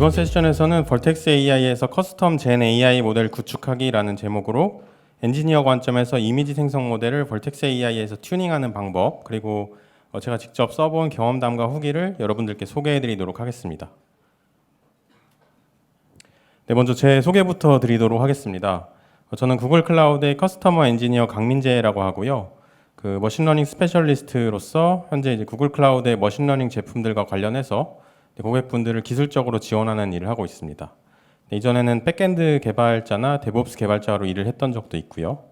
이번 세션에서는 벌텍스 AI에서 커스텀 젠 AI 모델 구축하기라는 제목으로 엔지니어 관점에서 이미지 생성 모델을 벌텍스 AI에서 튜닝하는 방법, 그리고 제가 직접 써본 경험담과 후기를 여러분들께 소개해드리도록 하겠습니다. 네, 먼저 제 소개부터 드리도록 하겠습니다. 저는 구글 클라우드의 커스터머 엔지니어 강민재라고 하고요. 그 머신러닝 스페셜리스트로서 현재 이제 구글 클라우드의 머신러닝 제품들과 관련해서 고객분들을 기술적으로 지원하는 일을 하고 있습니다. 이전에는 백엔드 개발자나 데브옵스 개발자로 일을 했던 적도 있고요.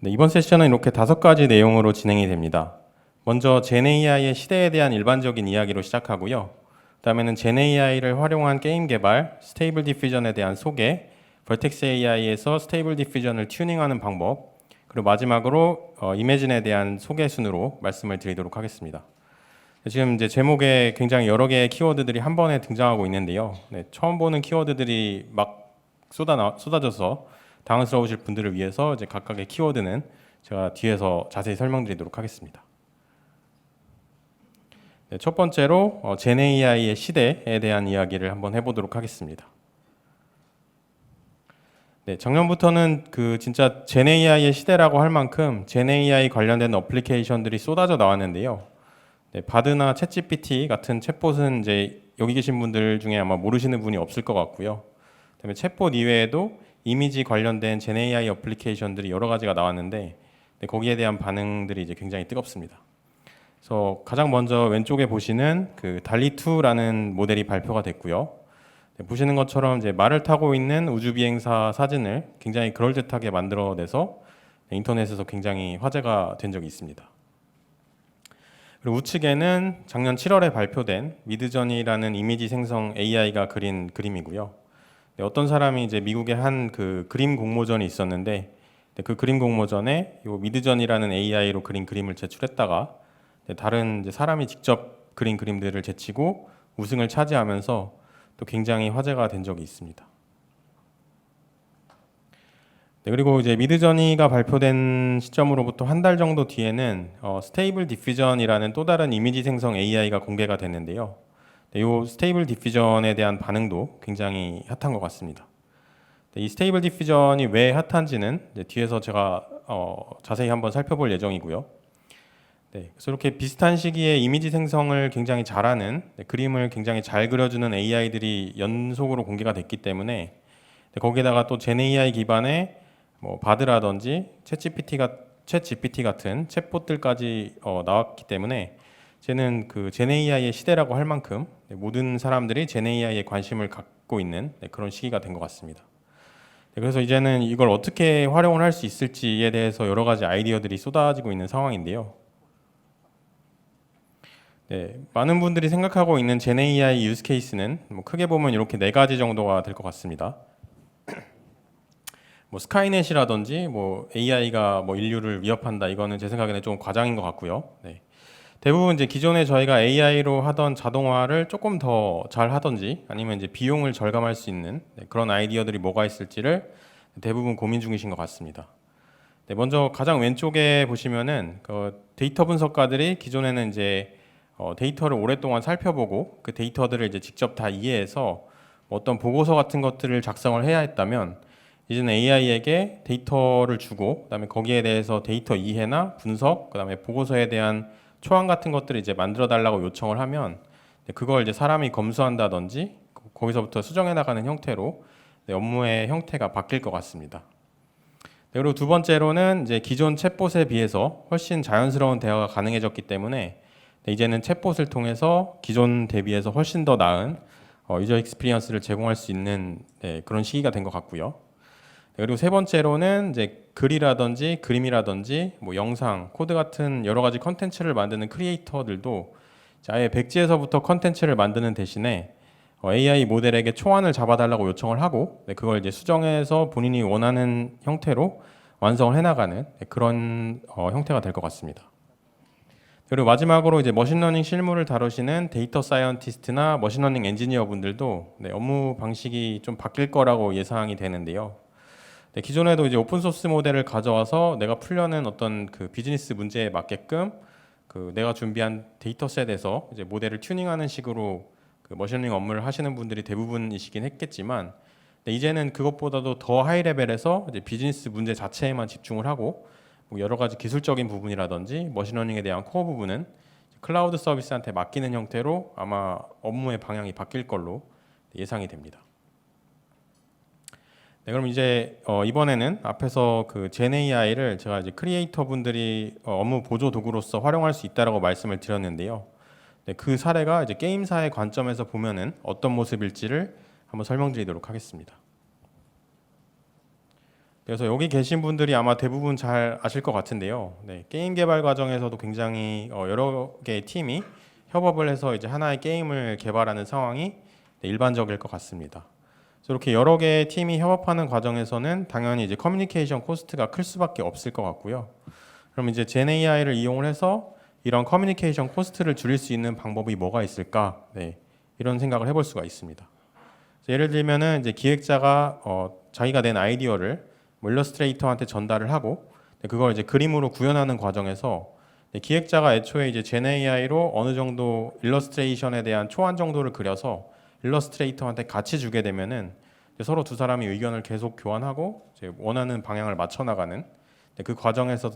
이번 세션은 이렇게 5가지 내용으로 진행이 됩니다. 먼저 젠AI의 시대에 대한 일반적인 이야기로 시작하고요. 그 다음에는 젠AI를 활용한 게임 개발, 스테이블 디퓨전에 대한 소개, 벌텍스 AI에서 스테이블 디퓨전을 튜닝하는 방법, 그리고 마지막으로 이매진에 대한 소개 순으로 말씀을 드리도록 하겠습니다. 지금 이제 제목에 굉장히 여러 개의 키워드들이 한 번에 등장하고 있는데요. 처음 보는 키워드들이 막 쏟아져서 당황스러우실 분들을 위해서 이제 각각의 키워드는 제가 뒤에서 자세히 설명드리도록 하겠습니다. 첫 번째로 젠AI의 시대에 대한 이야기를 한번 해보도록 하겠습니다. 작년부터는 그 진짜 젠AI의 시대라고 할 만큼 젠AI 관련된 어플리케이션들이 쏟아져 나왔는데요. 바드나 챗GPT 같은 챗봇은 이제 여기 계신 분들 중에 아마 모르시는 분이 없을 것 같고요. 그다음에 챗봇 이외에도 이미지 관련된 젠AI 어플리케이션들이 여러 가지가 나왔는데 거기에 대한 반응들이 이제 굉장히 뜨겁습니다. 그래서 가장 먼저 왼쪽에 보시는 그 달리2라는 모델이 발표가 됐고요. 보시는 것처럼 이제 말을 타고 있는 우주 비행사 사진을 굉장히 그럴듯하게 만들어내서 인터넷에서 굉장히 화제가 된 적이 있습니다. 그리고 우측에는 작년 7월에 발표된 미드저니라는 이미지 생성 AI가 그린 그림이고요. 어떤 사람이 이제 미국의 한 그 그림 공모전이 있었는데 그 그림 공모전에 이 미드저니라는 AI로 그린 그림을 제출했다가 다른 이제 사람이 직접 그린 그림들을 제치고 우승을 차지하면서 또 굉장히 화제가 된 적이 있습니다. 그리고 이제 미드저니가 발표된 시점으로부터 한 달 정도 뒤에는 스테이블 디퓨전이라는 또 다른 이미지 생성 AI가 공개가 됐는데요. 이 스테이블 디퓨전에 대한 반응도 굉장히 핫한 것 같습니다. 이 스테이블 디퓨전이 왜 핫한지는 뒤에서 제가 자세히 한번 살펴볼 예정이고요. 그래서 이렇게 비슷한 시기에 이미지 생성을 굉장히 잘하는, 그림을 굉장히 잘 그려주는 AI들이 연속으로 공개가 됐기 때문에 거기에다가 또 젠AI 기반의 뭐 바드라든지 챗GPT 같은 챗봇들까지 나왔기 때문에 쟤는 그 젠AI의 시대라고 할 만큼 모든 사람들이 젠AI에 관심을 갖고 있는 그런 시기가 된 것 같습니다. 그래서 이제는 이걸 어떻게 활용을 할 수 있을지에 대해서 여러 가지 아이디어들이 쏟아지고 있는 상황인데요. 많은 분들이 생각하고 있는 젠AI 유즈 케이스는 뭐 크게 보면 이렇게 4가지 정도가 될 것 같습니다. 뭐 스카이넷이라든지 뭐 AI가 뭐 인류를 위협한다, 이거는 제 생각에는 좀 과장인 것 같고요. 대부분 이제 기존에 저희가 AI로 하던 자동화를 조금 더 잘 하든지 아니면 이제 비용을 절감할 수 있는 그런 아이디어들이 뭐가 있을지를 대부분 고민 중이신 것 같습니다. 먼저 가장 왼쪽에 보시면은 그 데이터 분석가들이 기존에는 이제 데이터를 오랫동안 살펴보고 그 데이터들을 이제 직접 다 이해해서 어떤 보고서 같은 것들을 작성을 해야 했다면, 이제는 AI에게 데이터를 주고 그다음에 거기에 대해서 데이터 이해나 분석, 그다음에 보고서에 대한 초안 같은 것들을 이제 만들어 달라고 요청을 하면 그걸 이제 사람이 검수한다든지 거기서부터 수정해 나가는 형태로 업무의 형태가 바뀔 것 같습니다. 그리고 두 번째로는 이제 기존 챗봇에 비해서 훨씬 자연스러운 대화가 가능해졌기 때문에 이제는 챗봇을 통해서 기존 대비해서 훨씬 더 나은 유저 익스피리언스를 제공할 수 있는 그런 시기가 된 것 같고요. 그리고 세 번째로는 이제 글이라든지 그림이라든지 뭐 영상, 코드 같은 여러 가지 컨텐츠를 만드는 크리에이터들도 아예 백지에서부터 컨텐츠를 만드는 대신에 AI 모델에게 초안을 잡아달라고 요청을 하고 그걸 이제 수정해서 본인이 원하는 형태로 완성을 해나가는 그런 형태가 될 것 같습니다. 그리고 마지막으로 이제 머신러닝 실무를 다루시는 데이터 사이언티스트나 머신러닝 엔지니어 분들도 업무 방식이 좀 바뀔 거라고 예상이 되는데요. 기존에도 이제 오픈소스 모델을 가져와서 내가 풀려는 어떤 그 비즈니스 문제에 맞게끔 그 내가 준비한 데이터셋에서 이제 모델을 튜닝하는 식으로 그 머신러닝 업무를 하시는 분들이 대부분이시긴 했겠지만, 근데 이제는 그것보다도 더 하이 레벨에서 이제 비즈니스 문제 자체에만 집중을 하고 뭐 여러 가지 기술적인 부분이라든지 머신러닝에 대한 코어 부분은 클라우드 서비스한테 맡기는 형태로 아마 업무의 방향이 바뀔 걸로 예상이 됩니다. 네, 그럼 이제 이번에는 앞에서 그 GenAI를 제가 이제 크리에이터 분들이 업무 보조 도구로서 활용할 수 있다라고 말씀을 드렸는데요. 네, 그 사례가 이제 게임사의 관점에서 보면은 어떤 모습일지를 한번 설명드리도록 하겠습니다. 그래서 여기 계신 분들이 아마 대부분 잘 아실 것 같은데요. 네, 게임 개발 과정에서도 굉장히 여러 개의 팀이 협업을 해서 이제 하나의 게임을 개발하는 상황이 일반적일 것 같습니다. 그래서 이렇게 여러 개의 팀이 협업하는 과정에서는 당연히 이제 커뮤니케이션 코스트가 클 수밖에 없을 것 같고요. 그럼 이제 GenAI를 이용을 해서 이런 커뮤니케이션 코스트를 줄일 수 있는 방법이 뭐가 있을까? 네, 이런 생각을 해볼 수가 있습니다. 예를 들면은 이제 기획자가 자기가 낸 아이디어를 뭐 일러스트레이터한테 전달을 하고 그걸 이제 그림으로 구현하는 과정에서 기획자가 애초에 이제 GenAI로 어느 정도 일러스트레이션에 대한 초안 정도를 그려서 일러스트레이터한테 같이 주게 되면은 서로 두 사람이 의견을 계속 교환하고 이제 원하는 방향을 맞춰 나가는 그 과정에서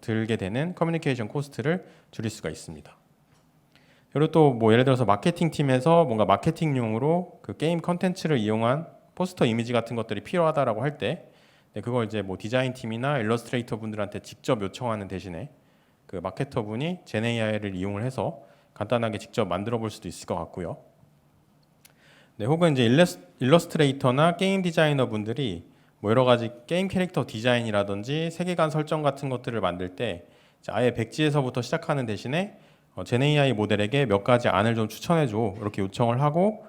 들게 되는 커뮤니케이션 코스트를 줄일 수가 있습니다. 그리고 또 뭐 예를 들어서 마케팅 팀에서 뭔가 마케팅용으로 그 게임 컨텐츠를 이용한 포스터 이미지 같은 것들이 필요하다라고 할 때 그걸 이제 뭐 디자인 팀이나 일러스트레이터 분들한테 직접 요청하는 대신에 그 마케터 분이 GenAI를 이용을 해서 간단하게 직접 만들어 볼 수도 있을 것 같고요. 네, 혹은 이제 일러스트레이터나 게임 디자이너 분들이 뭐 여러 가지 게임 캐릭터 디자인이라든지 세계관 설정 같은 것들을 만들 때 아예 백지에서부터 시작하는 대신에 GenAI 모델에게 몇 가지 안을 좀 추천해줘 이렇게 요청을 하고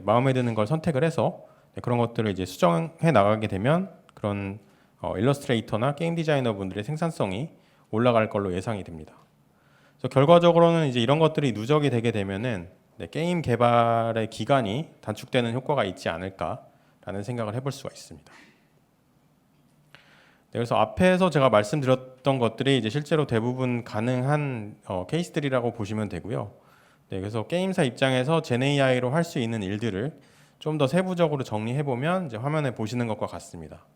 마음에 드는 걸 선택을 해서 그런 것들을 이제 수정해 나가게 되면 그런 일러스트레이터나 게임 디자이너 분들의 생산성이 올라갈 걸로 예상이 됩니다. 그래서 결과적으로는 이제 이런 것들이 누적이 되게 되면은 게임 개발의 기간이 단축되는 효과가 있지 않을까라는 생각을 해볼 수가 있습니다. 그래서 앞에서 제가 말씀드렸던 것들이 이제 실제로 대부분 가능한 케이스들이라고 보시면 되고요. 그래서 게임사 입장에서 GenAI로 할 수 있는 일들을 좀 더 세부적으로 정리해 보면 이제 화면에 보시는 것과 같습니다.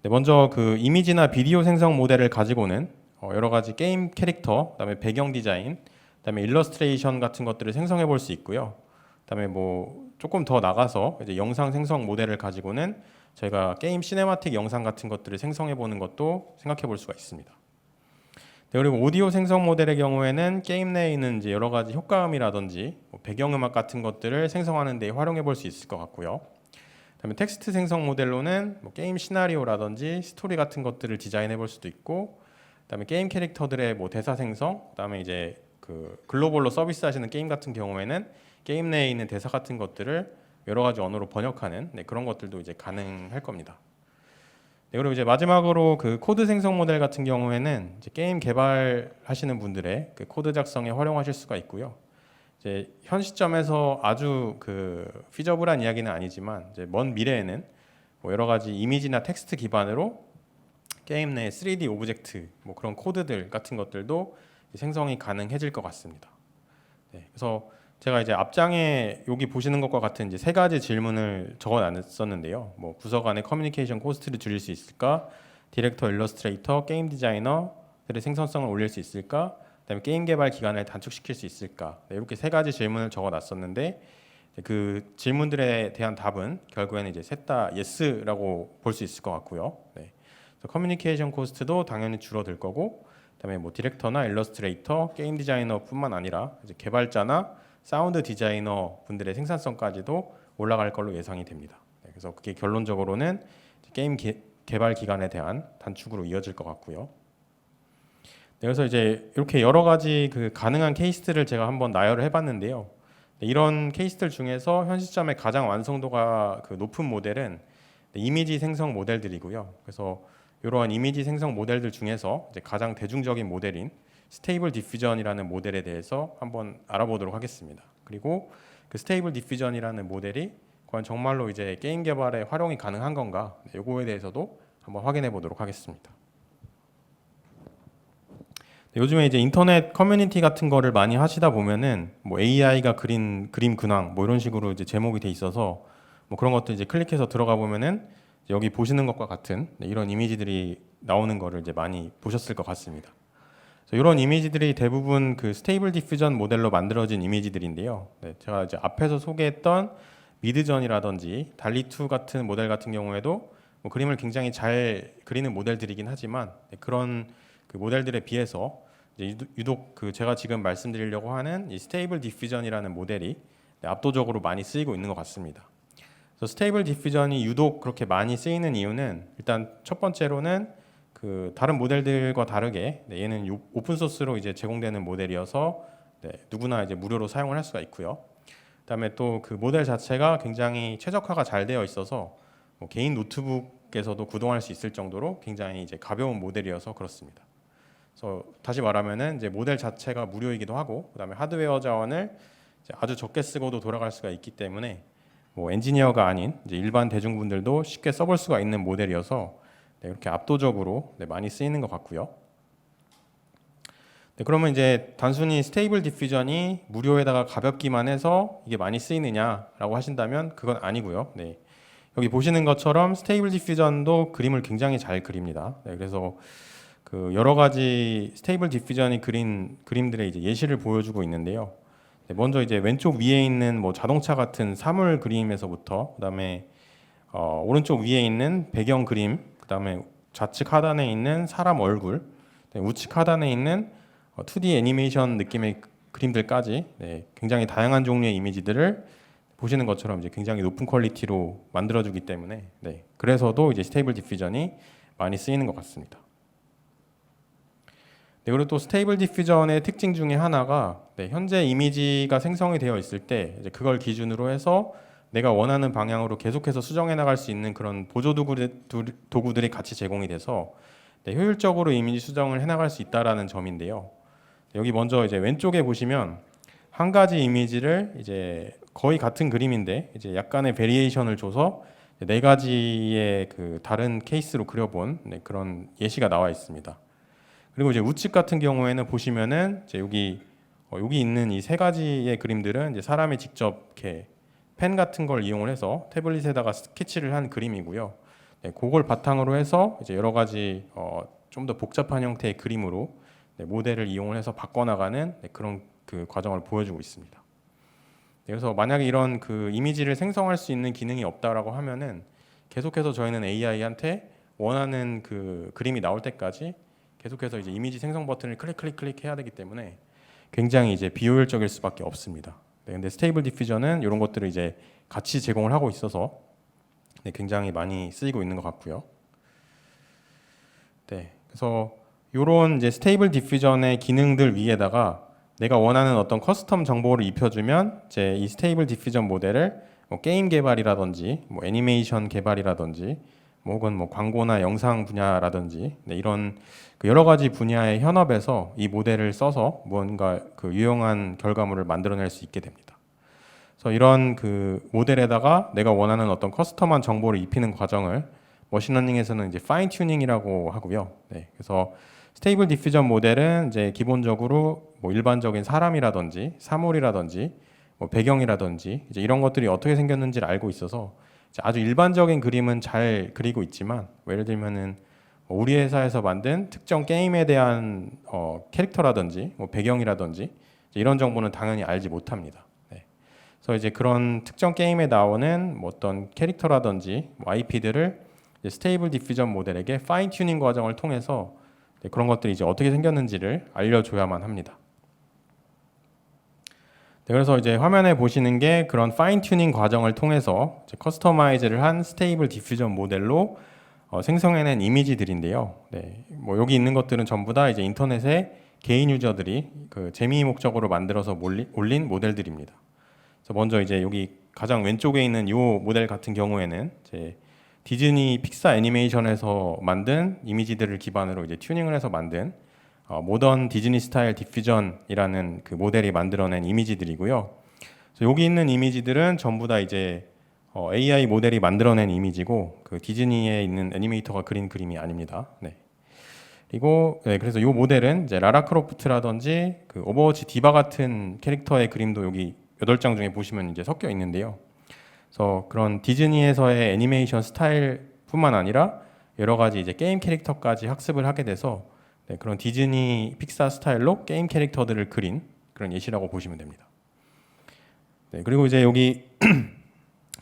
먼저 그 이미지나 비디오 생성 모델을 가지고는 여러 가지 게임 캐릭터, 그다음에 배경 디자인, 그다음에 일러스트레이션 같은 것들을 생성해 볼 수 있고요. 그다음에 뭐 조금 더 나가서 이제 영상 생성 모델을 가지고는 저희가 게임 시네마틱 영상 같은 것들을 생성해 보는 것도 생각해 볼 수가 있습니다. 그리고 오디오 생성 모델의 경우에는 게임 내에 있는 이제 여러 가지 효과음이라든지 뭐 배경음악 같은 것들을 생성하는 데 활용해 볼 수 있을 것 같고요. 그다음에 텍스트 생성 모델로는 뭐 게임 시나리오라든지 스토리 같은 것들을 디자인해 볼 수도 있고, 그다음에 게임 캐릭터들의 뭐 대사 생성, 그다음에 이제 그 글로벌로 서비스 하시는 게임 같은 경우에는 게임 내에 있는 대사 같은 것들을 여러 가지 언어로 번역하는 그런 것들도 이제 가능할 겁니다. 그리고 이제 마지막으로 그 코드 생성 모델 같은 경우에는 이제 게임 개발하시는 분들의 그 코드 작성에 활용하실 수가 있고요. 이제 현 시점에서 아주 그 피저블한 이야기는 아니지만 이제 먼 미래에는 뭐 여러 가지 이미지나 텍스트 기반으로 게임 내 3D 오브젝트 뭐 그런 코드들 같은 것들도 생성이 가능해질 것 같습니다. 그래서 제가 이제 앞장에 여기 보시는 것과 같은 이제 세 가지 질문을 적어놨었는데요. 뭐 부서 간의 커뮤니케이션 코스트를 줄일 수 있을까? 디렉터, 일러스트레이터, 게임 디자이너들의 생산성을 올릴 수 있을까? 그다음에 게임 개발 기간을 단축시킬 수 있을까? 이렇게 세 가지 질문을 적어놨었는데 그 질문들에 대한 답은 결국에는 이제 셋 다 예스라고 볼 수 있을 것 같고요. 그래서 커뮤니케이션 코스트도 당연히 줄어들 거고, 그다음에 뭐 디렉터나 일러스트레이터, 게임 디자이너뿐만 아니라 이제 개발자나 사운드 디자이너 분들의 생산성까지도 올라갈 걸로 예상이 됩니다. 그래서 그게 결론적으로는 게임 개발 기간에 대한 단축으로 이어질 것 같고요. 그래서 이제 이렇게 여러 가지 그 가능한 케이스들을 제가 한번 나열을 해봤는데요. 이런 케이스들 중에서 현 시점에 가장 완성도가 그 높은 모델은 이미지 생성 모델들이고요. 그래서 이러한 이미지 생성 모델들 중에서 이제 가장 대중적인 모델인 스테이블 디퓨전이라는 모델에 대해서 한번 알아보도록 하겠습니다. 그리고 그 스테이블 디퓨전이라는 모델이 과연 정말로 이제 게임 개발에 활용이 가능한 건가? 이거에 대해서도 한번 확인해 보도록 하겠습니다. 요즘에 이제 인터넷 커뮤니티 같은 거를 많이 하시다 보면은 뭐 AI가 그린 그림 근황 뭐 이런 식으로 이제 제목이 돼 있어서 뭐 그런 것도 이제 클릭해서 들어가 보면은 여기 보시는 것과 같은 이런 이미지들이 나오는 거를 이제 많이 보셨을 것 같습니다. 그래서 이런 이미지들이 대부분 그 스테이블 디퓨전 모델로 만들어진 이미지들인데요. 제가 이제 앞에서 소개했던 미드전이라든지 달리2 같은 모델 같은 경우에도 뭐 그림을 굉장히 잘 그리는 모델들이긴 하지만 그런 그 모델들에 비해서 이제 유독 그 제가 지금 말씀드리려고 하는 이 스테이블 디퓨전이라는 모델이 압도적으로 많이 쓰이고 있는 것 같습니다. 그래서 스테이블 디퓨전이 유독 그렇게 많이 쓰이는 이유는 일단 첫 번째로는 그 다른 모델들과 다르게 얘는 오픈 소스로 이제 제공되는 모델이어서 누구나 이제 무료로 사용을 할 수가 있고요. 그다음에 또 그 모델 자체가 굉장히 최적화가 잘 되어 있어서 뭐 개인 노트북에서도 구동할 수 있을 정도로 굉장히 이제 가벼운 모델이어서 그렇습니다. 그래서 다시 말하면은 이제 모델 자체가 무료이기도 하고 그다음에 하드웨어 자원을 이제 아주 적게 쓰고도 돌아갈 수가 있기 때문에 뭐 엔지니어가 아닌 이제 일반 대중분들도 쉽게 써볼 수가 있는 모델이어서 이렇게 압도적으로 많이 쓰이는 것 같고요. 그러면 이제 단순히 스테이블 디퓨전이 무료에다가 가볍기만 해서 이게 많이 쓰이느냐라고 하신다면 그건 아니고요. 여기 보시는 것처럼 스테이블 디퓨전도 그림을 굉장히 잘 그립니다. 그래서 그 여러 가지 스테이블 디퓨전이 그린 그림들의 이제 예시를 보여주고 있는데요. 먼저 이제 왼쪽 위에 있는 뭐 자동차 같은 사물 그림에서부터 그다음에 오른쪽 위에 있는 배경 그림, 그다음에 좌측 하단에 있는 사람 얼굴, 우측 하단에 있는 2D 애니메이션 느낌의 그림들까지 굉장히 다양한 종류의 이미지들을 보시는 것처럼 이제 굉장히 높은 퀄리티로 만들어주기 때문에 그래서도 이제 스테이블 디퓨전이 많이 쓰이는 것 같습니다. 그리고 또 스테이블 디퓨전의 특징 중에 하나가 현재 이미지가 생성이 되어 있을 때 이제 그걸 기준으로 해서 내가 원하는 방향으로 계속해서 수정해 나갈 수 있는 그런 보조 도구들이 같이 제공이 돼서 효율적으로 이미지 수정을 해 나갈 수 있다라는 점인데요. 여기 먼저 이제 왼쪽에 보시면 한 가지 이미지를 이제 거의 같은 그림인데 이제 약간의 베리에이션을 줘서 네 가지의 그 다른 케이스로 그려본 그런 예시가 나와 있습니다. 그리고 이제 우측 같은 경우에는 보시면은 이제 여기 있는 이 세 가지의 그림들은 이제 사람이 직접 이렇게 펜 같은 걸 이용을 해서 태블릿에다가 스케치를 한 그림이고요. 그걸 바탕으로 해서 이제 여러 가지 좀 더 복잡한 형태의 그림으로 모델을 이용을 해서 바꿔나가는 그런 그 과정을 보여주고 있습니다. 그래서 만약에 이런 그 이미지를 생성할 수 있는 기능이 없다라고 하면은 계속해서 저희는 AI한테 원하는 그 그림이 나올 때까지 계속해서 이제 이미지 생성 버튼을 클릭 해야 되기 때문에 굉장히 이제 비효율적일 수밖에 없습니다. 근데 스테이블 디퓨전은 이런 것들을 이제 같이 제공을 하고 있어서 굉장히 많이 쓰이고 있는 것 같고요. 그래서 이런 이제 스테이블 디퓨전의 기능들 위에다가 내가 원하는 어떤 커스텀 정보를 입혀주면 이제 이 스테이블 디퓨전 모델을 뭐 게임 개발이라든지 뭐 애니메이션 개발이라든지 뭐 혹은 뭐 광고나 영상 분야라든지 이런 그 여러 가지 분야의 현업에서 이 모델을 써서 뭔가 그 유용한 결과물을 만들어낼 수 있게 됩니다. 그래서 이런 그 모델에다가 내가 원하는 어떤 커스텀한 정보를 입히는 과정을 머신러닝에서는 이제 파인 튜닝이라고 하고요. 그래서 스테이블 디퓨전 모델은 이제 기본적으로 뭐 일반적인 사람이라든지 사물이라든지 뭐 배경이라든지 이제 이런 것들이 어떻게 생겼는지를 알고 있어서 아주 일반적인 그림은 잘 그리고 있지만 예를 들면은 우리 회사에서 만든 특정 게임에 대한 캐릭터라든지 뭐 배경이라든지 이런 정보는 당연히 알지 못합니다. 그래서 이제 그런 특정 게임에 나오는 뭐 어떤 캐릭터라든지 뭐 IP들을 스테이블 디퓨전 모델에게 파인 튜닝 과정을 통해서 그런 것들이 이제 어떻게 생겼는지를 알려줘야만 합니다. 그래서 이제 화면에 보시는 게 그런 파인 튜닝 과정을 통해서 커스터마이즈를 한 스테이블 디퓨전 모델로 생성해낸 이미지들인데요. 뭐 여기 있는 것들은 전부 다 이제 인터넷에 개인 유저들이 그 재미 목적으로 만들어서 올린 모델들입니다. 그래서 먼저 이제 여기 가장 왼쪽에 있는 이 모델 같은 경우에는 이제 디즈니 픽사 애니메이션에서 만든 이미지들을 기반으로 이제 튜닝을 해서 만든 모던 디즈니 스타일 디퓨전이라는 그 모델이 만들어낸 이미지들이고요. 그래서 여기 있는 이미지들은 전부 다 이제 AI 모델이 만들어낸 이미지고 그 디즈니에 있는 애니메이터가 그린 그림이 아닙니다. 그리고 그래서 이 모델은 이제 라라 크로프트라든지 그 오버워치 디바 같은 캐릭터의 그림도 여기 8장 중에 보시면 이제 섞여 있는데요. 그래서 그런 디즈니에서의 애니메이션 스타일뿐만 아니라 여러 가지 이제 게임 캐릭터까지 학습을 하게 돼서 그런 디즈니 픽사 스타일로 게임 캐릭터들을 그린 그런 예시라고 보시면 됩니다. 그리고 이제 여기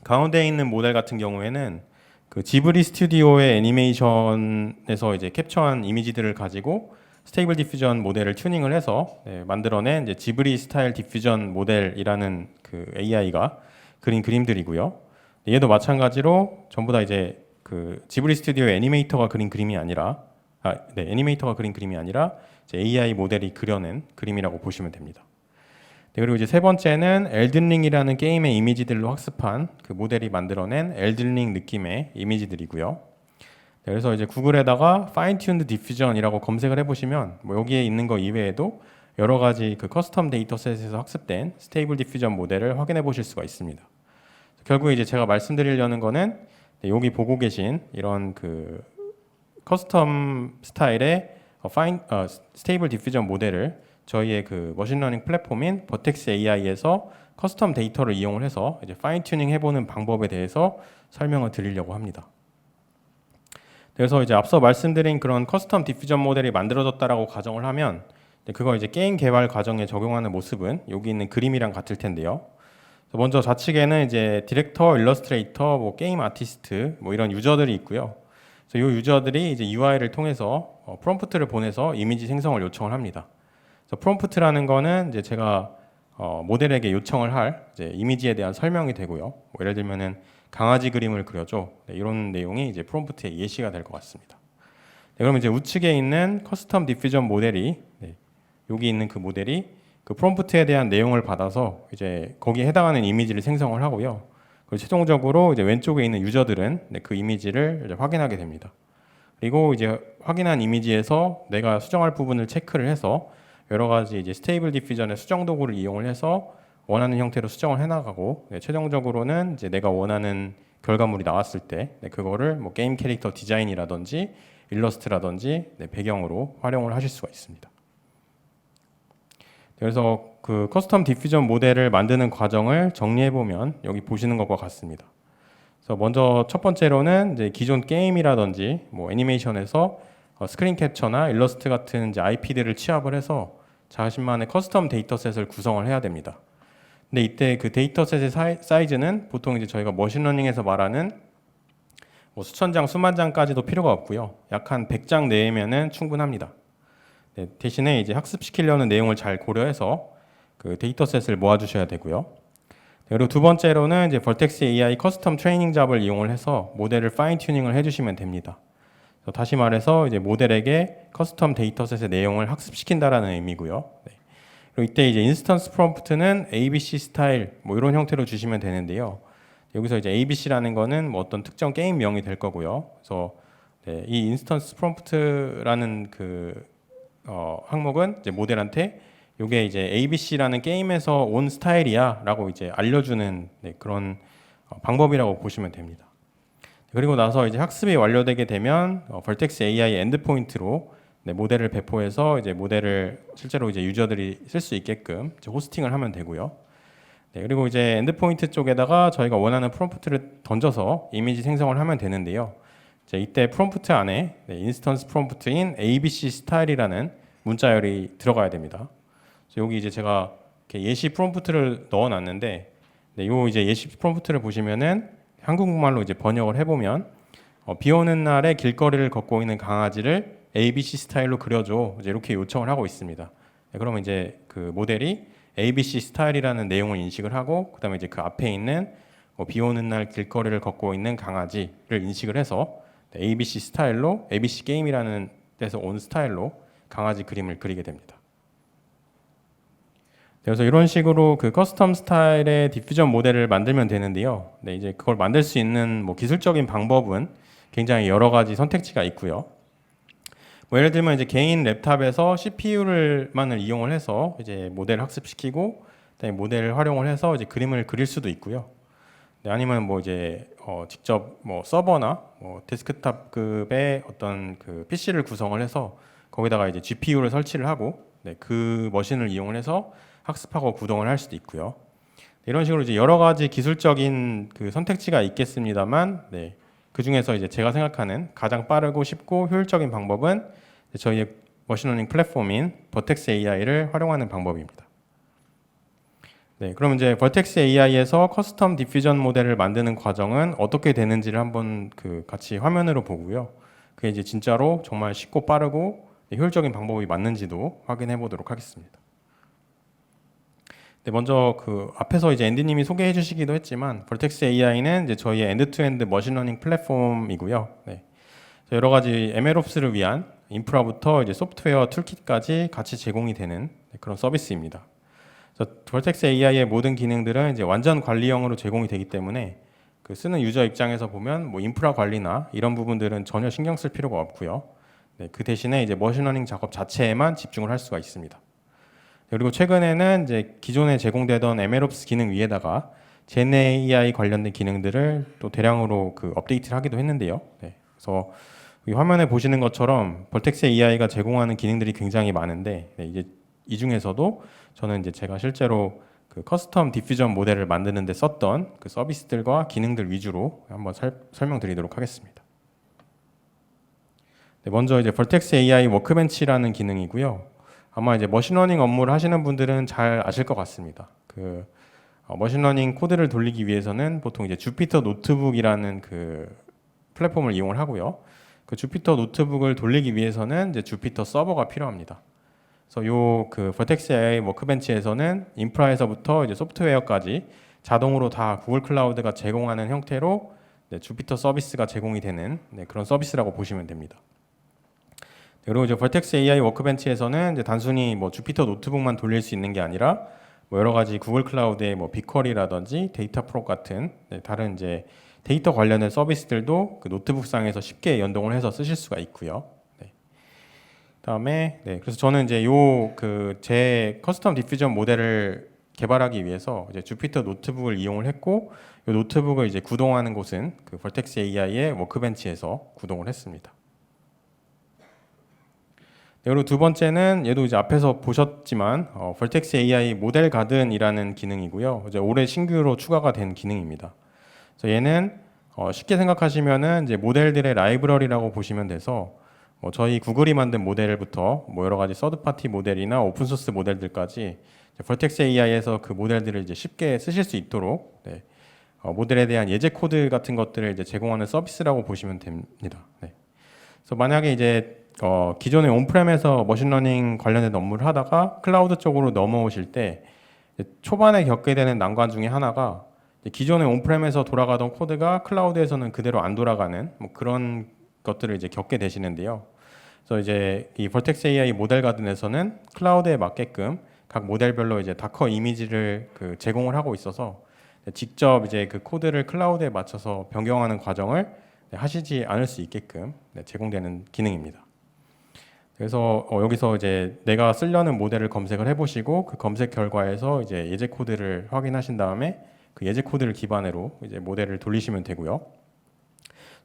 가운데 있는 모델 같은 경우에는 그 지브리 스튜디오의 애니메이션에서 이제 캡처한 이미지들을 가지고 스테이블 디퓨전 모델을 튜닝을 해서 만들어낸 이제 지브리 스타일 디퓨전 모델이라는 그 AI가 그린 그림들이고요. 얘도 마찬가지로 전부 다 이제 그 지브리 스튜디오 애니메이터가 그린 그림이 아니라 애니메이터가 그린 그림이 아니라 이제 AI 모델이 그려낸 그림이라고 보시면 됩니다. 그리고 이제 세 번째는 엘든링이라는 게임의 이미지들로 학습한 그 모델이 만들어낸 엘든링 느낌의 이미지들이고요. 그래서 이제 구글에다가 파인 튠드 디퓨전이라고 검색을 해보시면 뭐 여기에 있는 거 이외에도 여러 가지 그 커스텀 데이터셋에서 학습된 스테이블 디퓨전 모델을 확인해 보실 수가 있습니다. 결국 이제 제가 말씀드리려는 거는 여기 보고 계신 이런 그 커스텀 스타일의 스테이블 디퓨전 모델을 저희의 그 머신러닝 플랫폼인 버텍스 AI에서 커스텀 데이터를 이용을 해서 이제 파인 튜닝 해보는 방법에 대해서 설명을 드리려고 합니다. 그래서 이제 앞서 말씀드린 그런 커스텀 디퓨전 모델이 만들어졌다라고 가정을 하면 그걸 이제 게임 개발 과정에 적용하는 모습은 여기 있는 그림이랑 같을 텐데요. 먼저 좌측에는 이제 디렉터, 일러스트레이터, 뭐 게임 아티스트 뭐 이런 유저들이 있고요. 그래서 이 유저들이 이제 UI를 통해서 프롬프트를 보내서 이미지 생성을 요청을 합니다. 그래서 프롬프트라는 거는 이제 제가 모델에게 요청을 할 이제 이미지에 대한 설명이 되고요. 뭐 예를 들면은 강아지 그림을 그려줘. 이런 내용이 이제 프롬프트의 예시가 될 것 같습니다. 그럼 이제 우측에 있는 커스텀 디퓨전 모델이 여기 있는 그 모델이 그 프롬프트에 대한 내용을 받아서 이제 거기에 해당하는 이미지를 생성을 하고요. 그리고 최종적으로 이제 왼쪽에 있는 유저들은 그 이미지를 이제 확인하게 됩니다. 그리고 이제 확인한 이미지에서 내가 수정할 부분을 체크를 해서 여러 가지 이제 스테이블 디퓨전의 수정 도구를 이용을 해서 원하는 형태로 수정을 해나가고 최종적으로는 이제 내가 원하는 결과물이 나왔을 때 그거를 뭐 게임 캐릭터 디자인이라든지 일러스트라든지 배경으로 활용을 하실 수가 있습니다. 그래서 그 커스텀 디퓨전 모델을 만드는 과정을 정리해 보면 여기 보시는 것과 같습니다. 그래서 먼저 첫 번째로는 이제 기존 게임이라든지 뭐 애니메이션에서 스크린 캡처나 일러스트 같은 이제 IP들을 취합을 해서 자신만의 커스텀 데이터셋을 구성을 해야 됩니다. 근데 이때 그 데이터셋의 사이즈는 보통 이제 저희가 머신러닝에서 말하는 뭐 수천 장, 수만 장까지도 필요가 없고요. 약 한 100장 내외면은 충분합니다. 대신에 이제 학습시키려는 내용을 잘 고려해서 그 데이터셋을 모아주셔야 되고요. 그리고 두 번째로는 이제 벌텍스 AI 커스텀 트레이닝 잡을 이용을 해서 모델을 파인 튜닝을 해주시면 됩니다. 다시 말해서 이제 모델에게 커스텀 데이터셋의 내용을 학습시킨다라는 의미고요. 그리고 이때 이제 인스턴스 프롬프트는 ABC 스타일 뭐 이런 형태로 주시면 되는데요. 여기서 이제 ABC라는 거는 뭐 어떤 특정 게임명이 될 거고요. 그래서 이 인스턴스 프롬프트라는 그 항목은 이제 모델한테 이게 이제 ABC라는 게임에서 온 스타일이야라고 이제 알려주는 그런 방법이라고 보시면 됩니다. 그리고 나서 이제 학습이 완료되게 되면 벌텍스 AI 엔드포인트로 모델을 배포해서 이제 모델을 실제로 이제 유저들이 쓸 수 있게끔 이제 호스팅을 하면 되고요. 그리고 이제 엔드포인트 쪽에다가 저희가 원하는 프롬프트를 던져서 이미지 생성을 하면 되는데요. 이때 프롬프트 안에 인스턴스 프롬프트인 ABC 스타일이라는 문자열이 들어가야 됩니다. 여기 이제 제가 이렇게 예시 프롬프트를 넣어놨는데, 요 이제 예시 프롬프트를 보시면은 한국말로 이제 번역을 해보면 비 오는 날에 길거리를 걷고 있는 강아지를 ABC 스타일로 그려줘. 이제 이렇게 요청을 하고 있습니다. 그러면 이제 그 모델이 ABC 스타일이라는 내용을 인식을 하고, 그다음에 이제 그 앞에 있는 비 오는 날 길거리를 걷고 있는 강아지를 인식을 해서 ABC 스타일로 ABC 게임이라는 데서 온 스타일로 강아지 그림을 그리게 됩니다. 그래서 이런 식으로 그 커스텀 스타일의 디퓨전 모델을 만들면 되는데요. 이제 그걸 만들 수 있는 뭐 기술적인 방법은 굉장히 여러 가지 선택지가 있고요. 뭐 예를 들면 이제 개인 랩탑에서 CPU를만을 이용을 해서 이제 모델을 학습시키고, 그다음에 모델을 활용을 해서 이제 그림을 그릴 수도 있고요. 아니면 뭐 이제 직접 뭐 서버나 뭐 데스크탑급의 어떤 그 PC를 구성을 해서 거기다가 이제 GPU를 설치를 하고 그 머신을 이용을 해서 학습하고 구동을 할 수도 있고요. 이런 식으로 이제 여러 가지 기술적인 그 선택지가 있겠습니다만, 그 중에서 이제 제가 생각하는 가장 빠르고 쉽고 효율적인 방법은 저희의 머신러닝 플랫폼인 버텍스 AI를 활용하는 방법입니다. 그럼 이제 버텍스 AI에서 커스텀 디퓨전 모델을 만드는 과정은 어떻게 되는지를 한번 같이 화면으로 보고요. 그게 이제 진짜로 정말 쉽고 빠르고 효율적인 방법이 맞는지도 확인해 보도록 하겠습니다. 먼저 앞에서 이제 앤디님이 소개해 주시기도 했지만 버텍스 AI는 이제 저희의 엔드투엔드 머신러닝 플랫폼이고요. 여러 가지 MLOps를 위한 인프라부터 이제 소프트웨어 툴킷까지 같이 제공이 되는 그런 서비스입니다. 버텍스 AI의 모든 기능들은 이제 완전 관리형으로 제공이 되기 때문에 쓰는 유저 입장에서 보면 뭐 인프라 관리나 이런 부분들은 전혀 신경 쓸 필요가 없고요. 그 대신에 이제 머신러닝 작업 자체에만 집중을 할 수가 있습니다. 그리고 최근에는 이제 기존에 제공되던 MLOps 기능 위에다가 GenAI 관련된 기능들을 또 대량으로 업데이트를 하기도 했는데요. 그래서 이 화면에 보시는 것처럼 버텍스 AI가 제공하는 기능들이 굉장히 많은데 이제 이 중에서도 저는 이제 제가 실제로 커스텀 디퓨전 모델을 만드는 데 썼던 그 서비스들과 기능들 위주로 한번 설명드리도록 하겠습니다. 먼저 이제 버텍스 AI 워크벤치라는 기능이고요. 아마 이제 머신러닝 업무를 하시는 분들은 잘 아실 것 같습니다. 머신러닝 코드를 돌리기 위해서는 보통 이제 주피터 노트북이라는 플랫폼을 이용을 하고요. 그 주피터 노트북을 돌리기 위해서는 이제 주피터 서버가 필요합니다. 그래서 버텍스 AI 워크벤치에서는 인프라에서부터 이제 소프트웨어까지 자동으로 다 구글 클라우드가 제공하는 형태로 주피터 서비스가 제공이 되는 그런 서비스라고 보시면 됩니다. 그리고 이제 버텍스 AI 워크벤치에서는 이제 단순히 뭐 주피터 노트북만 돌릴 수 있는 게 아니라 뭐 여러 가지 구글 클라우드의 뭐 빅쿼리라든지 데이터 프로 같은 다른 이제 데이터 관련된 서비스들도 그 노트북상에서 쉽게 연동을 해서 쓰실 수가 있고요. 그다음에 그래서 저는 이제 제 커스텀 디퓨전 모델을 개발하기 위해서 이제 주피터 노트북을 이용을 했고 이 노트북을 이제 구동하는 곳은 버텍스 AI의 워크벤치에서 구동을 했습니다. 그리고 두 번째는 얘도 이제 앞에서 보셨지만 버텍스 AI 모델 가든이라는 기능이고요. 이제 올해 신규로 추가가 된 기능입니다. 그래서 얘는 쉽게 생각하시면은 이제 모델들의 라이브러리라고 보시면 돼서 뭐 저희 구글이 만든 모델부터 뭐 여러 가지 서드 파티 모델이나 오픈 소스 모델들까지 버텍스 AI에서 그 모델들을 이제 쉽게 쓰실 수 있도록 모델에 대한 예제 코드 같은 것들을 이제 제공하는 서비스라고 보시면 됩니다. 그래서 만약에 이제 기존의 온프렘에서 머신러닝 관련된 업무를 하다가 클라우드 쪽으로 넘어오실 때 초반에 겪게 되는 난관 중에 하나가 기존의 온프렘에서 돌아가던 코드가 클라우드에서는 그대로 안 돌아가는 뭐 그런 것들을 이제 겪게 되시는데요. 그래서 이제 이 버텍스 AI 모델 가든에서는 클라우드에 맞게끔 각 모델별로 이제 다커 이미지를 제공을 하고 있어서 직접 이제 그 코드를 클라우드에 맞춰서 변경하는 과정을 하시지 않을 수 있게끔 제공되는 기능입니다. 그래서 여기서 이제 내가 쓰려는 모델을 검색을 해보시고 그 검색 결과에서 이제 예제 코드를 확인하신 다음에 그 예제 코드를 기반으로 이제 모델을 돌리시면 되고요.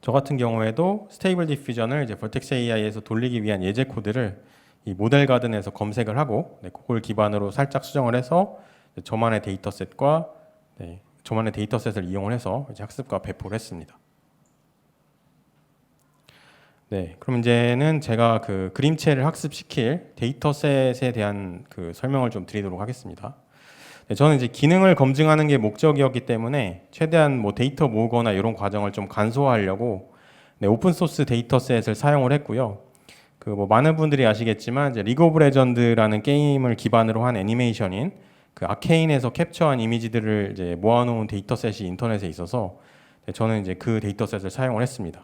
저 같은 경우에도 스테이블 디퓨전을 이제 버텍스 AI에서 돌리기 위한 예제 코드를 이 모델 가든에서 검색을 하고 그걸 기반으로 살짝 수정을 해서 저만의 데이터셋과 저만의 데이터셋을 이용을 해서 이제 학습과 배포를 했습니다. 그럼 이제는 제가 그림체를 학습시킬 데이터셋에 대한 설명을 좀 드리도록 하겠습니다. 저는 이제 기능을 검증하는 게 목적이었기 때문에 최대한 뭐 데이터 모으거나 이런 과정을 좀 간소화하려고 오픈 소스 데이터셋을 사용을 했고요. 뭐 많은 분들이 아시겠지만 이제 리그 오브 레전드라는 게임을 기반으로 한 애니메이션인 아케인에서 캡처한 이미지들을 이제 모아놓은 데이터셋이 인터넷에 있어서 저는 이제 그 데이터셋을 사용을 했습니다.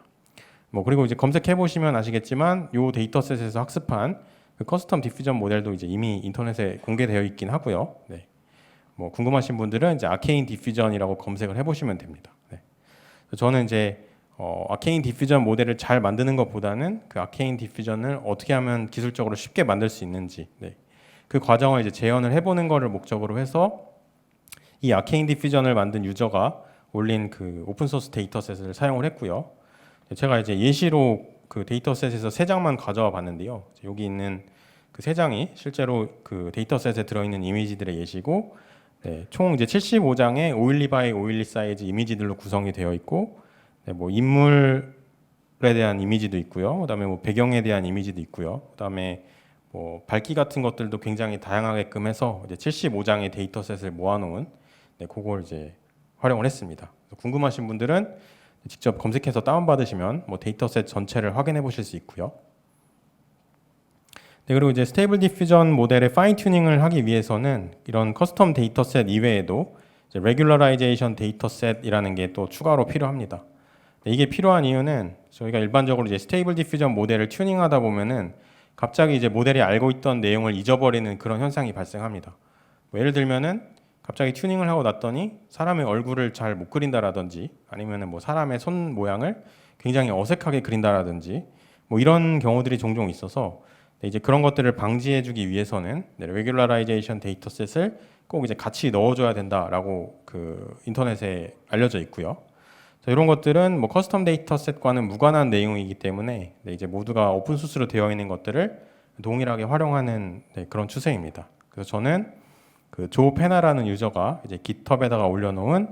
뭐 그리고 이제 검색해 보시면 아시겠지만 이 데이터셋에서 학습한 커스텀 디퓨전 모델도 이제 이미 인터넷에 공개되어 있긴 하고요. 뭐 궁금하신 분들은 이제 아케인 디퓨전이라고 검색을 해보시면 됩니다. 저는 이제 아케인 디퓨전 모델을 잘 만드는 것보다는 그 아케인 디퓨전을 어떻게 하면 기술적으로 쉽게 만들 수 있는지 그 과정을 이제 재현을 해보는 것을 목적으로 해서 이 아케인 디퓨전을 만든 유저가 올린 그 오픈 소스 데이터셋을 사용을 했고요. 제가 이제 예시로 그 데이터셋에서 3장만 가져와 봤는데요. 여기 있는 그 3장이 실제로 그 데이터셋에 들어있는 이미지들의 예시고, 네, 총 이제 75장의 512 by 512 사이즈 이미지들로 구성이 되어 있고, 네, 뭐 인물에 대한 이미지도 있고요. 그다음에 뭐 배경에 대한 이미지도 있고요. 그다음에 뭐 밝기 같은 것들도 굉장히 다양하게끔 해서 이제 75장의 데이터셋을 모아놓은, 네, 그걸 이제 활용을 했습니다. 궁금하신 분들은 직접 검색해서 다운받으시면 뭐 데이터셋 전체를 확인해 보실 수 있고요. 네, 그리고 이제 스테이블 디퓨전 모델의 파인 튜닝을 하기 위해서는 이런 커스텀 데이터셋 이외에도 이제 레귤러라이제이션 데이터셋이라는 게 또 추가로 필요합니다. 네, 이게 필요한 이유는 저희가 일반적으로 이제 스테이블 디퓨전 모델을 튜닝하다 보면은 갑자기 이제 모델이 알고 있던 내용을 잊어버리는 그런 현상이 발생합니다. 뭐 예를 들면은 갑자기 튜닝을 하고 났더니 사람의 얼굴을 잘 못 그린다라든지, 아니면은 뭐 사람의 손 모양을 굉장히 어색하게 그린다라든지, 뭐 이런 경우들이 종종 있어서, 네, 이제 그런 것들을 방지해주기 위해서는 레귤러라이제이션 데이터셋을 꼭 이제 같이 넣어줘야 된다라고 그 인터넷에 알려져 있고요. 이런 것들은 뭐 커스텀 데이터셋과는 무관한 내용이기 때문에, 네, 이제 모두가 오픈 소스로 되어 있는 것들을 동일하게 활용하는, 네, 그런 추세입니다. 그래서 저는 그 조 페나라는 유저가 이제 GitHub에다가 올려놓은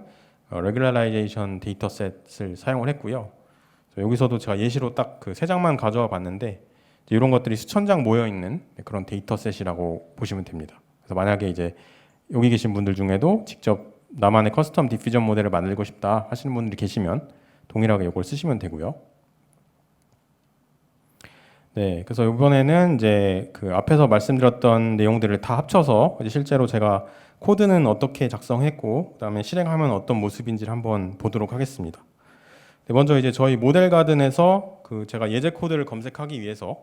레귤러라이제이션 데이터셋을 사용을 했고요. 여기서도 제가 예시로 딱 그 3장만 가져와 봤는데, 이런 것들이 수천 장 모여 있는 그런 데이터셋이라고 보시면 됩니다. 그래서 만약에 이제 여기 계신 분들 중에도 직접 나만의 커스텀 디퓨전 모델을 만들고 싶다 하시는 분들이 계시면 동일하게 이걸 쓰시면 되고요. 네, 그래서 이번에는 이제 그 앞에서 말씀드렸던 내용들을 다 합쳐서 이제 실제로 제가 코드는 어떻게 작성했고, 그다음에 실행하면 어떤 모습인지를 한번 보도록 하겠습니다. 네, 먼저 이제 저희 모델 가든에서 그 제가 예제 코드를 검색하기 위해서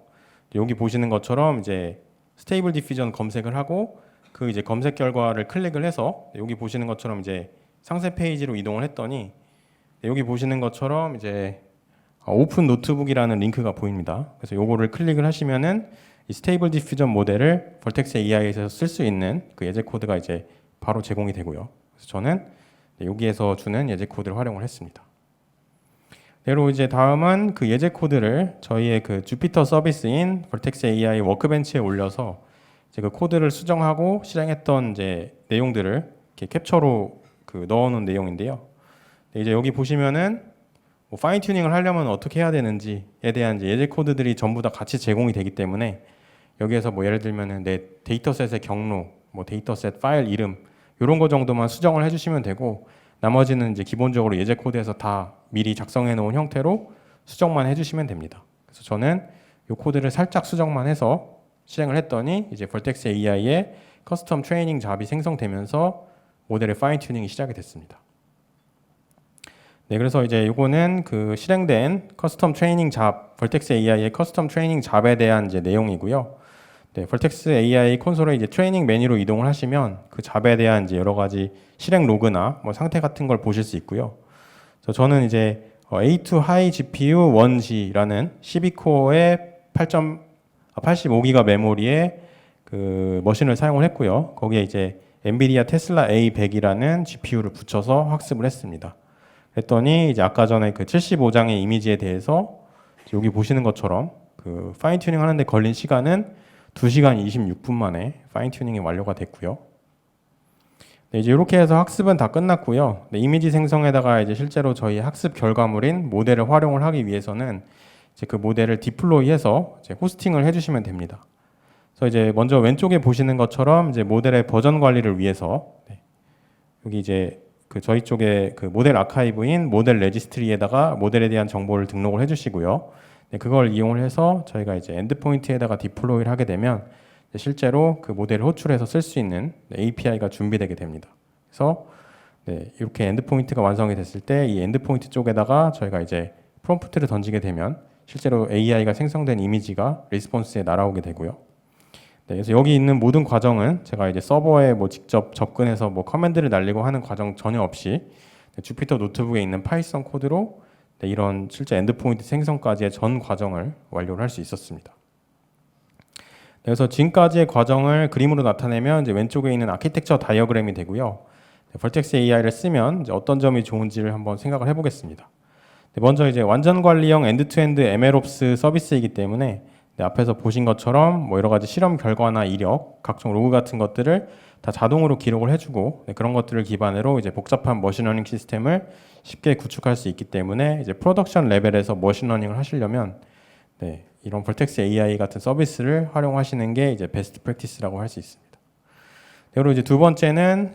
여기 보시는 것처럼 이제 스테이블 디퓨전 검색을 하고, 그 이제 검색 결과를 클릭을 해서 여기 보시는 것처럼 이제 상세 페이지로 이동을 했더니, 여기 보시는 것처럼 이제 오픈 노트북이라는 링크가 보입니다. 그래서 요거를 클릭을 하시면은 이 스테이블 디퓨전 모델을 벌텍스 AI에서 쓸 수 있는 그 예제 코드가 이제 바로 제공이 되고요. 그래서 저는 여기에서 주는 예제 코드를 활용을 했습니다. 그리고 이제 다음은 그 예제 코드를 저희의 그 주피터 서비스인 벌텍스 AI 워크벤치에 올려서 이제 그 코드를 수정하고 실행했던 이제 내용들을 이렇게 캡처로 그 넣어놓은 내용인데요. 이제 여기 보시면은 뭐 파인 튜닝을 하려면 어떻게 해야 되는지에 대한 이제 예제 코드들이 전부 다 같이 제공이 되기 때문에, 여기에서 뭐 예를 들면은 내 데이터셋의 경로, 뭐 데이터셋 파일 이름 이런 거 정도만 수정을 해주시면 되고, 나머지는 이제 기본적으로 예제 코드에서 다 미리 작성해 놓은 형태로 수정만 해주시면 됩니다. 그래서 저는 이 코드를 살짝 수정만 해서 실행을 했더니 이제 벌텍스 AI의 커스텀 트레이닝 잡이 생성되면서 모델의 파인 튜닝이 시작이 됐습니다. 네, 그래서 이제 이거는 그 실행된 커스텀 트레이닝 잡, 벌텍스 AI의 커스텀 트레이닝 잡에 대한 이제 내용이고요. 네, 벌텍스 AI 콘솔에 이제 트레이닝 메뉴로 이동을 하시면 그 잡에 대한 이제 여러 가지 실행 로그나 뭐 상태 같은 걸 보실 수 있고요. 그래서 저는 이제 A2 High GPU 1G라는 12코어의 85기가 메모리의 그 머신을 사용을 했고요. 거기에 이제 엔비디아 테슬라 A100이라는 GPU를 붙여서 학습을 했습니다. 그랬더니 이제 아까 전에 그 75장의 이미지에 대해서 여기 보시는 것처럼 그 파인 튜닝 하는데 걸린 시간은 2시간 26분 만에 파인 튜닝이 완료가 됐고요. 네, 이제 이렇게 해서 학습은 다 끝났고요. 네, 이미지 생성에다가 이제 실제로 저희 학습 결과물인 모델을 활용을 하기 위해서는 이제 그 모델을 디플로이해서 이제 호스팅을 해주시면 됩니다. 그래서 이제 먼저 왼쪽에 보시는 것처럼 이제 모델의 버전 관리를 위해서, 네, 여기 이제 그 저희 쪽에 그 모델 아카이브인 모델 레지스트리에다가 모델에 대한 정보를 등록을 해주시고요. 네, 그걸 이용을 해서 저희가 이제 엔드포인트에다가 디플로이를 하게 되면 실제로 그 모델을 호출해서 쓸 수 있는 API가 준비되게 됩니다. 그래서 네, 이렇게 엔드포인트가 완성이 됐을 때 이 엔드포인트 쪽에다가 저희가 이제 프롬프트를 던지게 되면 실제로 AI가 생성된 이미지가 리스폰스에 날아오게 되고요. 네, 그래서 여기 있는 모든 과정은 제가 이제 서버에 뭐 직접 접근해서 뭐 커맨드를 날리고 하는 과정 전혀 없이 주피터 노트북에 있는 파이썬 코드로 네, 이런 실제 엔드포인트 생성까지의 전 과정을 완료를 할 수 있었습니다. 그래서 지금까지의 과정을 그림으로 나타내면 이제 왼쪽에 있는 아키텍처 다이어그램이 되고요. 벌텍스 AI를 쓰면 이제 어떤 점이 좋은지를 한번 생각을 해보겠습니다. 먼저 이제 완전 관리형 엔드투엔드 MLOps 서비스이기 때문에 앞에서 보신 것처럼 뭐 여러 가지 실험 결과나 이력, 각종 로그 같은 것들을 다 자동으로 기록을 해주고 그런 것들을 기반으로 이제 복잡한 머신러닝 시스템을 쉽게 구축할 수 있기 때문에 이제 프로덕션 레벨에서 머신러닝을 하시려면 이런 벌텍스 AI 같은 서비스를 활용하시는 게 이제 베스트 프랙티스라고 할 수 있습니다. 그리고 이제 두 번째는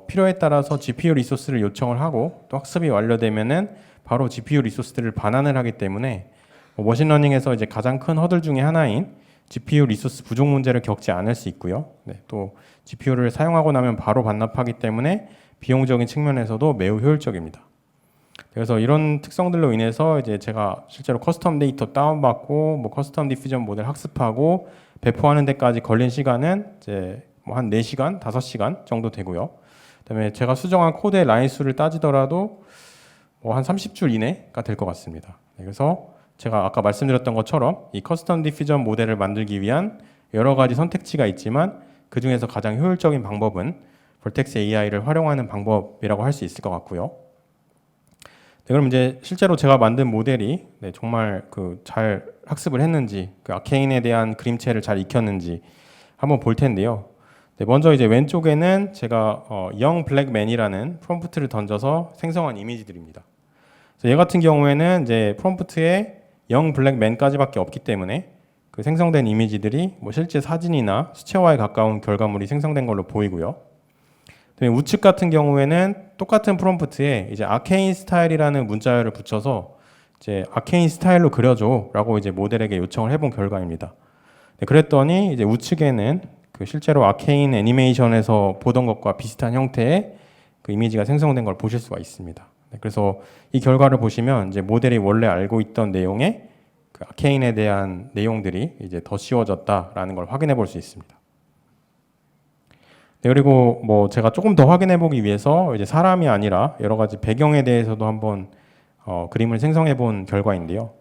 필요에 따라서 GPU 리소스를 요청을 하고 또 학습이 완료되면은 바로 GPU 리소스들을 반환을 하기 때문에 머신러닝에서 이제 가장 큰 허들 중에 하나인 GPU 리소스 부족 문제를 겪지 않을 수 있고요. 또 GPU를 사용하고 나면 바로 반납하기 때문에 비용적인 측면에서도 매우 효율적입니다. 그래서 이런 특성들로 인해서 이제 제가 실제로 커스텀 데이터 다운받고 뭐 커스텀 디퓨전 모델 학습하고 배포하는 데까지 걸린 시간은 이제 뭐 한 4시간, 5시간 정도 되고요. 그다음에 제가 수정한 코드의 라인 수를 따지더라도 뭐 한 30줄 이내가 될 것 같습니다. 그래서 제가 아까 말씀드렸던 것처럼 이 커스텀 디퓨전 모델을 만들기 위한 여러 가지 선택지가 있지만 그 중에서 가장 효율적인 방법은 벌텍스 AI를 활용하는 방법이라고 할 수 있을 것 같고요. 그럼 이제 실제로 제가 만든 모델이 정말 잘 학습을 했는지, 아케인에 대한 그림체를 잘 익혔는지 한번 볼 텐데요. 먼저 이제 왼쪽에는 제가 young black man이라는 프롬프트를 던져서 생성한 이미지들입니다. 얘 같은 경우에는 이제 프롬프트에 young black man까지밖에 없기 때문에 그 생성된 이미지들이 뭐 실제 사진이나 수채화에 가까운 결과물이 생성된 걸로 보이고요. 우측 같은 경우에는 똑같은 프롬프트에 이제 아케인 스타일이라는 문자열을 붙여서 이제 아케인 스타일로 그려줘라고 이제 모델에게 요청을 해본 결과입니다. 그랬더니 이제 우측에는 실제로 아케인 애니메이션에서 보던 것과 비슷한 형태의 그 이미지가 생성된 걸 보실 수가 있습니다. 그래서 이 결과를 보시면 이제 모델이 원래 알고 있던 내용에 그 아케인에 대한 내용들이 이제 더 씌워졌다라는 걸 확인해 볼 수 있습니다. 그리고 뭐 제가 조금 더 확인해 보기 위해서 이제 사람이 아니라 여러 가지 배경에 대해서도 한번 그림을 생성해 본 결과인데요.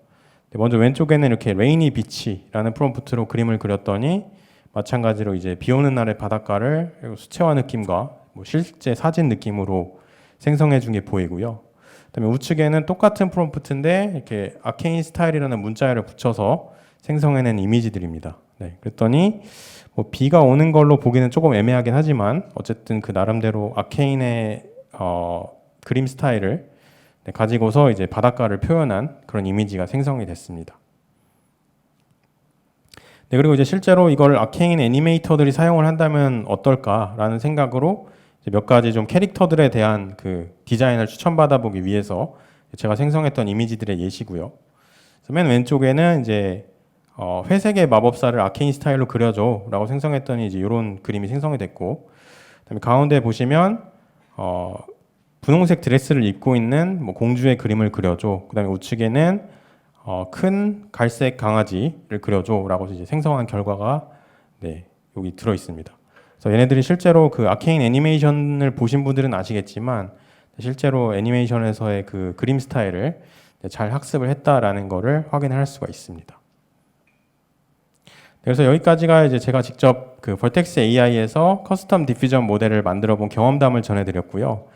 먼저 왼쪽에는 이렇게 레이니 비치라는 프롬프트로 그림을 그렸더니 마찬가지로 이제 비 오는 날의 바닷가를 수채화 느낌과 뭐 실제 사진 느낌으로 생성해 준 게 보이고요. 그다음에 우측에는 똑같은 프롬프트인데 이렇게 아케인 스타일이라는 문자열을 붙여서 생성해낸 이미지들입니다. 그랬더니 뭐 비가 오는 걸로 보기는 조금 애매하긴 하지만 어쨌든 그 나름대로 아케인의 그림 스타일을 가지고서 이제 바닷가를 표현한 그런 이미지가 생성이 됐습니다. 그리고 이제 실제로 이걸 아케인 애니메이터들이 사용을 한다면 어떨까라는 생각으로 이제 몇 가지 좀 캐릭터들에 대한 그 디자인을 추천받아 보기 위해서 제가 생성했던 이미지들의 예시고요. 맨 왼쪽에는 이제 회색의 마법사를 아케인 스타일로 그려줘라고 생성했더니 이제 이런 그림이 생성이 됐고, 그다음에 가운데 보시면 분홍색 드레스를 입고 있는 뭐 공주의 그림을 그려줘. 그다음에 우측에는 큰 갈색 강아지를 그려줘라고 이제 생성한 결과가 여기 들어 있습니다. 그래서 얘네들이 실제로 그 아케인 애니메이션을 보신 분들은 아시겠지만 실제로 애니메이션에서의 그 그림 스타일을 잘 학습을 했다라는 것을 확인할 수가 있습니다. 그래서 여기까지가 이제 제가 직접 그 벌텍스 AI에서 커스텀 디퓨전 모델을 만들어 본 경험담을 전해드렸고요.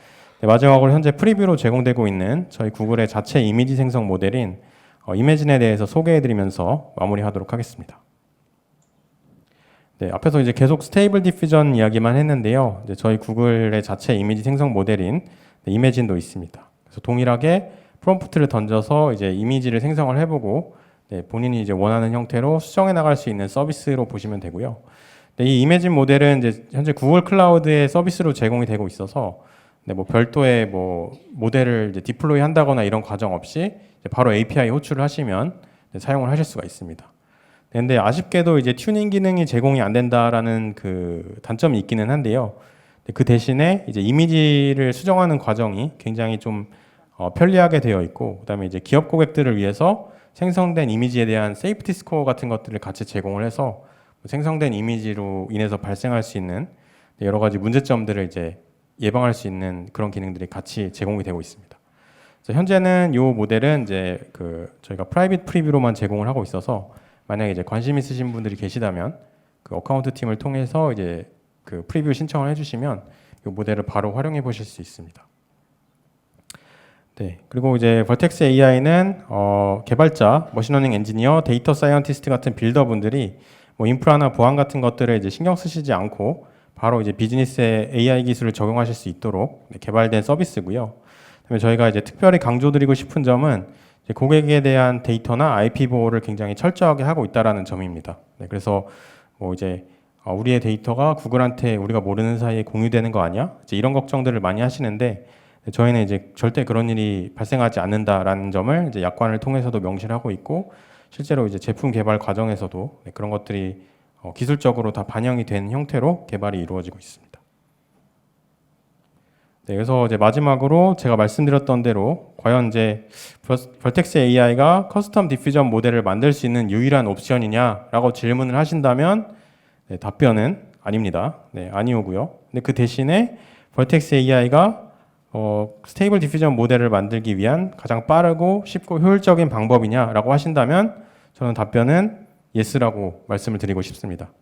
마지막으로 현재 프리뷰로 제공되고 있는 저희 구글의 자체 이미지 생성 모델인 이매진에 대해서 소개해드리면서 마무리하도록 하겠습니다. 앞에서 이제 계속 스테이블 디퓨전 이야기만 했는데요. 이제 저희 구글의 자체 이미지 생성 모델인 이매진도 있습니다. 그래서 동일하게 프롬프트를 던져서 이제 이미지를 생성을 해보고 본인이 이제 원하는 형태로 수정해 나갈 수 있는 서비스로 보시면 되고요. 이 이매진 모델은 이제 현재 구글 클라우드의 서비스로 제공이 되고 있어서 뭐 별도의 뭐 모델을 이제 디플로이 한다거나 이런 과정 없이 바로 API 호출을 하시면 사용을 하실 수가 있습니다. 근데 아쉽게도 이제 튜닝 기능이 제공이 안 된다라는 그 단점이 있기는 한데요. 그 대신에 이제 이미지를 수정하는 과정이 굉장히 좀 편리하게 되어 있고, 그다음에 이제 기업 고객들을 위해서 생성된 이미지에 대한 세이프티 스코어 같은 것들을 같이 제공을 해서 생성된 이미지로 인해서 발생할 수 있는 여러 가지 문제점들을 이제 예방할 수 있는 그런 기능들이 같이 제공이 되고 있습니다. 그래서 현재는 이 모델은 이제 저희가 프라이빗 프리뷰로만 제공을 하고 있어서 만약에 이제 관심 있으신 분들이 계시다면 그 어카운트 팀을 통해서 이제 그 프리뷰 신청을 해주시면 이 모델을 바로 활용해 보실 수 있습니다. 네, 그리고 이제 벌텍스 AI는 개발자, 머신러닝 엔지니어, 데이터 사이언티스트 같은 빌더분들이 뭐 인프라나 보안 같은 것들을 이제 신경 쓰시지 않고 바로 이제 비즈니스에 AI 기술을 적용하실 수 있도록 개발된 서비스고요. 그다음에 저희가 이제 특별히 강조드리고 싶은 점은 이제 고객에 대한 데이터나 IP 보호를 굉장히 철저하게 하고 있다라는 점입니다. 네, 그래서 뭐 이제 우리의 데이터가 구글한테 우리가 모르는 사이에 공유되는 거 아니야? 이제 이런 걱정들을 많이 하시는데 저희는 이제 절대 그런 일이 발생하지 않는다라는 점을 이제 약관을 통해서도 명시를 하고 있고 실제로 이제 제품 개발 과정에서도 그런 것들이 기술적으로 다 반영이 된 형태로 개발이 이루어지고 있습니다. 네, 그래서 이제 마지막으로 제가 말씀드렸던 대로 과연 이제 벌텍스 AI가 커스텀 디퓨전 모델을 만들 수 있는 유일한 옵션이냐라고 질문을 하신다면 네, 답변은 아닙니다. 네, 아니오고요. 근데 그 대신에 벌텍스 AI가 스테이블 디퓨전 모델을 만들기 위한 가장 빠르고 쉽고 효율적인 방법이냐라고 하신다면 저는 답변은 예스라고 말씀을 드리고 싶습니다.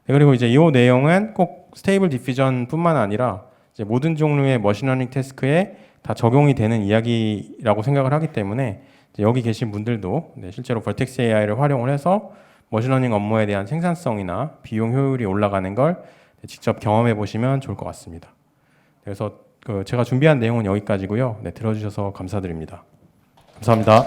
네, 그리고 이제 이 내용은 꼭 스테이블 디퓨전뿐만 아니라 이제 모든 종류의 머신러닝 태스크에 다 적용이 되는 이야기라고 생각을 하기 때문에 여기 계신 분들도 네, 실제로 벌텍스 AI를 활용을 해서 머신러닝 업무에 대한 생산성이나 비용 효율이 올라가는 걸 직접 경험해 보시면 좋을 것 같습니다. 그래서 제가 준비한 내용은 여기까지고요. 네, 들어주셔서 감사드립니다. 감사합니다.